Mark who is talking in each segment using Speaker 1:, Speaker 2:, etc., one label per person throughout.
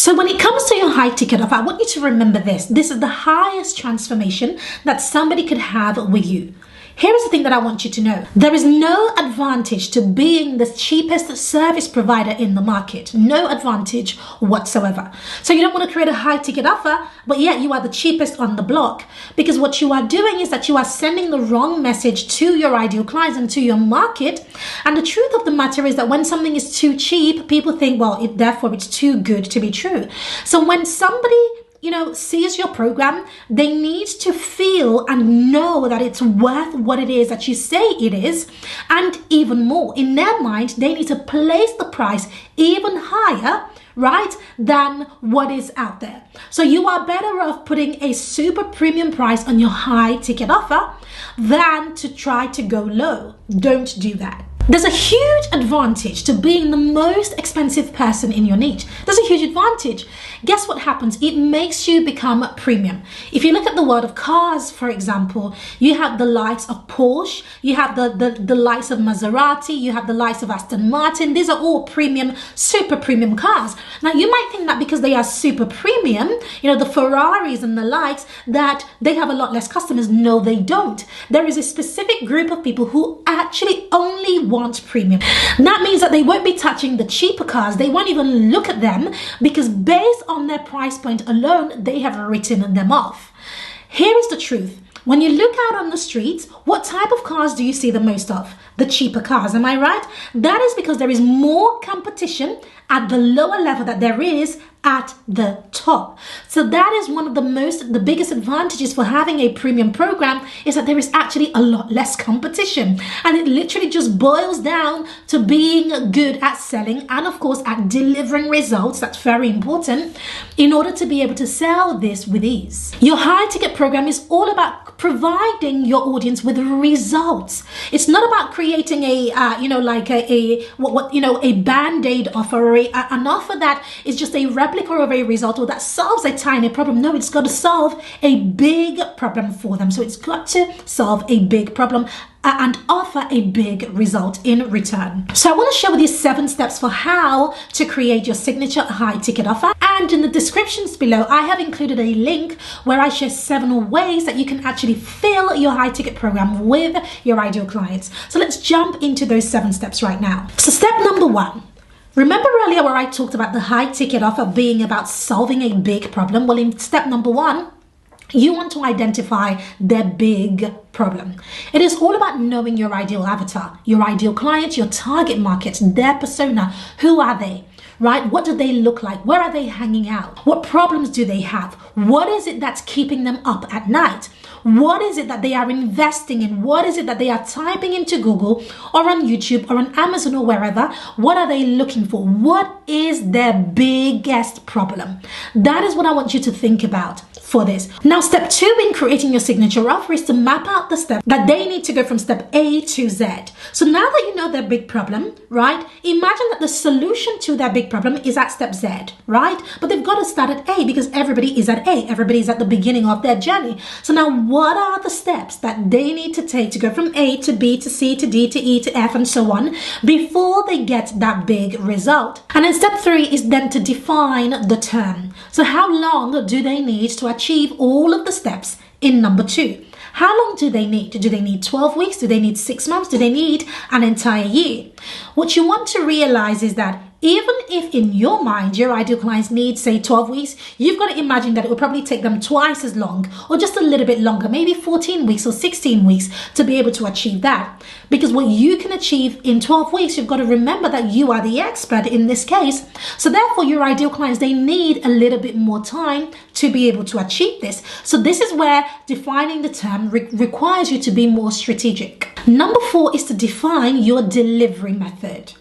Speaker 1: So when it comes to your high ticket offer, I want you to remember this. This is the highest transformation that somebody could have with you. Here is the thing that I want you to know. There is no advantage to being the cheapest service provider in the market. No advantage whatsoever. So you don't want to create a high ticket offer, but yet you are the cheapest on the block. Because what you are doing is that you are sending the wrong message to your ideal clients and to your market. And the truth of the matter is that when something is too cheap, people think, well, therefore it's too good to be true. So when somebody sees your program, they need to feel and know that it's worth what it is that you say it is. And even more, in their mind, they need to place the price even higher, right, than what is out there. So you are better off putting a super premium price on your high ticket offer than to try to go low. Don't do that. There's a huge advantage to being the most expensive person in your niche. There's a huge advantage. Guess what happens? It makes you become premium. If you look at the world of cars, for example, you have the likes of Porsche, you have the likes of Maserati, you have the likes of Aston Martin. These are all premium, super premium cars. Now, you might think that because they are super premium, the Ferraris and the likes, that they have a lot less customers. No, they don't. There is a specific group of people who actually only want premium. That means that they won't be touching the cheaper cars. They won't even look at them because based on their price point alone, they have written them off. Here is the truth. When you look out on the streets, what type of cars do you see the most of? The cheaper cars, am I right? That is because there is more competition at the lower level than there is at the top. So that is one of the biggest advantages for having a premium program, is that there is actually a lot less competition. And it literally just boils down to being good at selling and of course at delivering results. That's very important in order to be able to sell this with ease. Your high ticket program is all about providing your audience with results. It's not about creating a band-aid offer or an offer that is just a replica of a result or that solves a tiny problem. No, it's got to solve a big problem for them. So it's got to solve a big problem and offer a big result in return. So I want to share with you 7 steps for how to create your signature high ticket offer. And in the descriptions below, I have included a link where I share 7 ways that you can actually fill your high ticket program with your ideal clients. So let's jump into those 7 steps right now. So step number 1. Remember earlier where I talked about the high ticket offer being about solving a big problem? Well, in step number 1, you want to identify their big problem. It is all about knowing your ideal avatar, your ideal client, your target market, their persona. Who are they? Right? What do they look like? Where are they hanging out? What problems do they have? What is it that's keeping them up at night? What is it that they are investing in? What is it that they are typing into Google or on YouTube or on Amazon or wherever? What are they looking for? What is their biggest problem? That is what I want you to think about for this. Now, step 2 in creating your signature offer is to map out the steps that they need to go from step A to Z. So now that you know their big problem, right? Imagine that the solution to their big problem is at step Z, right? But they've got to start at A because everybody is at A. Everybody is at the beginning of their journey. So now what are the steps that they need to take to go from A to B to C to D to E to F and so on before they get that big result? And then step 3 is then to define the term. So how long do they need to achieve all of the steps in number 2? How long do they need? Do they need 12 weeks? Do they need 6 months? Do they need an entire year? What you want to realize is that even if in your mind your ideal clients need, say, 12 weeks, you've got to imagine that it will probably take them twice as long or just a little bit longer, maybe 14 weeks or 16 weeks to be able to achieve that. Because what you can achieve in 12 weeks, you've got to remember that you are the expert in this case. So therefore, your ideal clients, they need a little bit more time to be able to achieve this. So this is where defining the term requires you to be more strategic. Number 4 is to define your delivery method.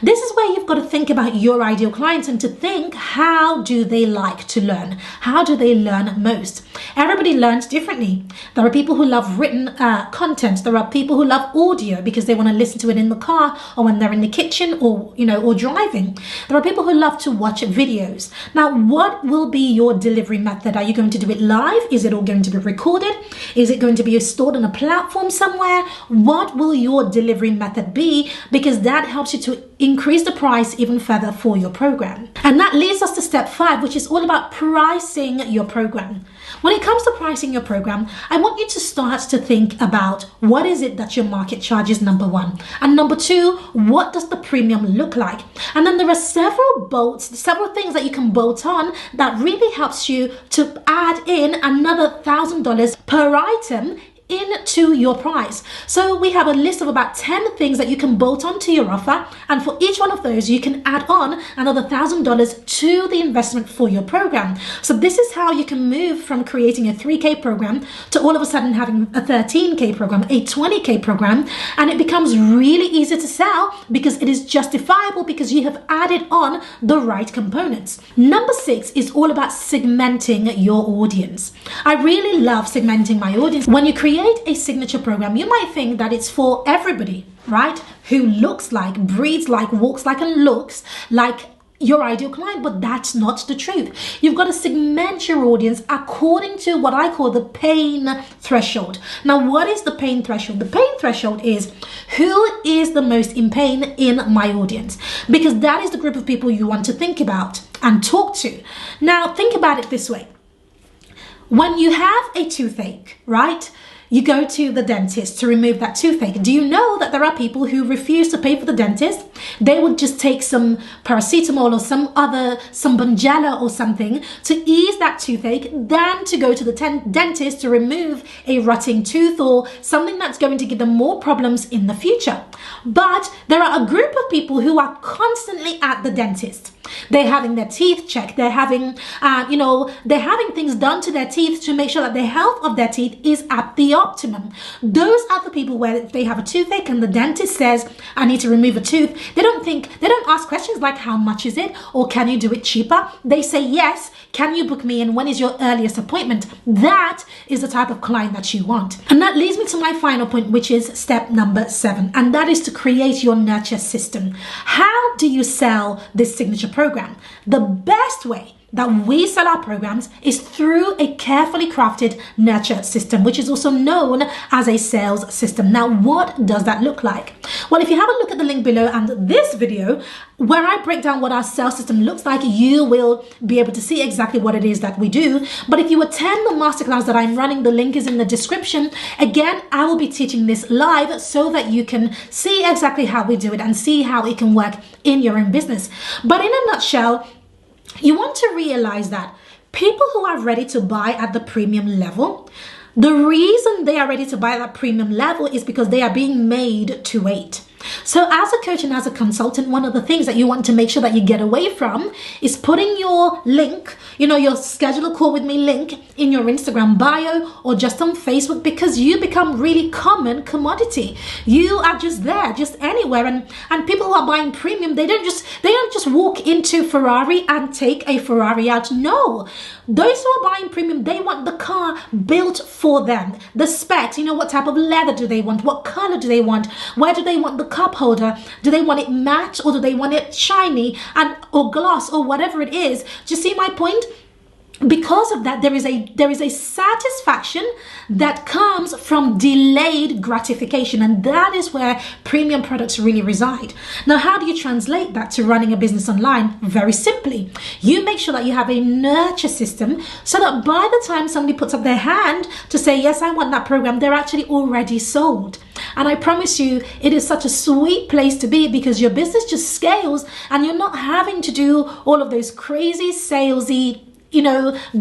Speaker 1: This is where you've got to think about your ideal clients and to think, how do they like to learn? How do they learn most? Everybody learns differently. There are people who love written content. There are people who love audio because they want to listen to it in the car or when they're in the kitchen or driving. There are people who love to watch videos. Now, what will be your delivery method? Are you going to do it live? Is it all going to be recorded? Is it going to be stored on a platform somewhere? What will your delivery method be? Because that helps you to increase the price even further for your program. And that leads us to step 5, which is all about pricing your program. When it comes to pricing your program, I want you to start to think about what is it that your market charges, number 1. And number 2, what does the premium look like? And then there are several things that you can bolt on that really helps you to add in another $1,000 per item into your price. So we have a list of about 10 things that you can bolt onto your offer, and for each one of those you can add on another $1,000 to the investment for your program. So this is how you can move from creating a 3K program to all of a sudden having a 13K program, a 20K program, and it becomes really easy to sell because it is justifiable because you have added on the right components. Number 6 is all about segmenting your audience. I really love segmenting my audience. When you create a signature program, you might think that it's for everybody, right? Who looks like, breathes like, walks like, and looks like your ideal client, but that's not the truth. You've got to segment your audience according to what I call the pain threshold. Now, what is the pain threshold? The pain threshold is who is the most in pain in my audience, because that is the group of people you want to think about and talk to. Now, think about it this way. When you have a toothache, right? You go to the dentist to remove that toothache. Do you know that there are people who refuse to pay for the dentist? They would just take some paracetamol or some Bonjela or something to ease that toothache than to go to the dentist to remove a rotting tooth or something that's going to give them more problems in the future. But there are a group of people who are constantly at the dentist. They're having their teeth checked. They're having, they're having things done to their teeth to make sure that the health of their teeth is at the optimum. Those are the people where if they have a toothache and the dentist says, I need to remove a tooth, they don't ask questions like, how much is it? Or can you do it cheaper? They say, yes, can you book me? And when is your earliest appointment? That is the type of client that you want. And that leads me to my final point, which is step number 7. And that is to create your nurture system. How do you sell this signature program? The best way that we sell our programs is through a carefully crafted nurture system, which is also known as a sales system. Now, what does that look like? Well, if you have a look at the link below and this video, where I break down what our sales system looks like, you will be able to see exactly what it is that we do. But if you attend the masterclass that I'm running, the link is in the description. Again, I will be teaching this live so that you can see exactly how we do it and see how it can work in your own business. But in a nutshell, you want to realize that people who are ready to buy at the premium level, the reason they are ready to buy at that premium level is because they are being made to wait. So as a coach and as a consultant, one of the things that you want to make sure that you get away from is putting your link, your schedule a call with me link in your Instagram bio or just on Facebook, because you become really common commodity. You are just there, just anywhere. And people who are buying premium, they don't just walk into Ferrari and take a Ferrari out. No, those who are buying premium, they want the car built for them. The specs, what type of leather do they want? What color do they want? Where do they want the cup holder? Do they want it matte or do they want it shiny or gloss or whatever it is? Do you see my point? Because of that, there is a satisfaction that comes from delayed gratification, and that is where premium products really reside. Now, how do you translate that to running a business online? Very simply, you make sure that you have a nurture system so that by the time somebody puts up their hand to say, yes, I want that program, they're actually already sold. And I promise you, it is such a sweet place to be because your business just scales and you're not having to do all of those crazy salesy,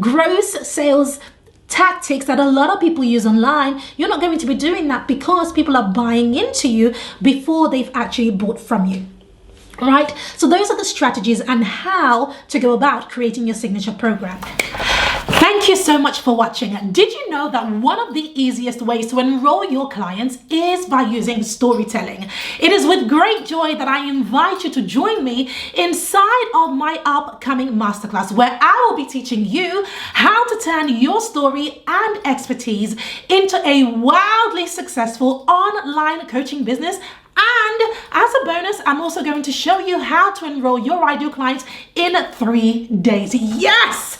Speaker 1: gross sales tactics that a lot of people use online. You're not going to be doing that because people are buying into you before they've actually bought from you. Right? So those are the strategies and how to go about creating your signature program. Thank you so much for watching. Did you know that one of the easiest ways to enroll your clients is by using storytelling? It is with great joy that I invite you to join me inside of my upcoming masterclass, where I will be teaching you how to turn your story and expertise into a wildly successful online coaching business. And as a bonus, I'm also going to show you how to enroll your ideal clients in 3 days. Yes!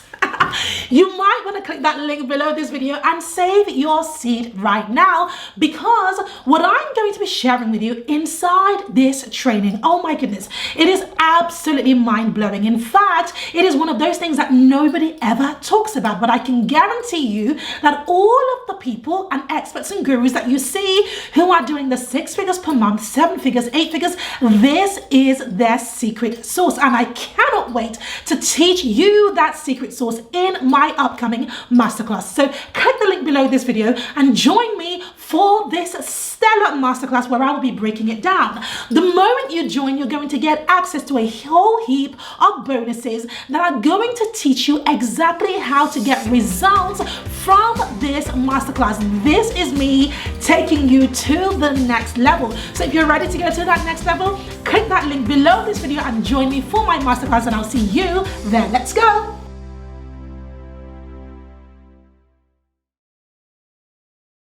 Speaker 1: You might want to click that link below this video and save your seat right now, because what I'm going to be sharing with you inside this training, oh my goodness, it is absolutely mind-blowing. In fact, it is one of those things that nobody ever talks about, but I can guarantee you that all of the people and experts and gurus that you see who are doing the 6 figures per month, 7 figures, 8 figures, this is their secret sauce, and I cannot wait to teach you that secret sauce in my upcoming masterclass. So click the link below this video and join me for this stellar masterclass where I will be breaking it down. The moment you join, you're going to get access to a whole heap of bonuses that are going to teach you exactly how to get results from this masterclass. This is me taking you to the next level. So if you're ready to go to that next level, click that link below this video and join me for my masterclass, and I'll see you there. Let's go.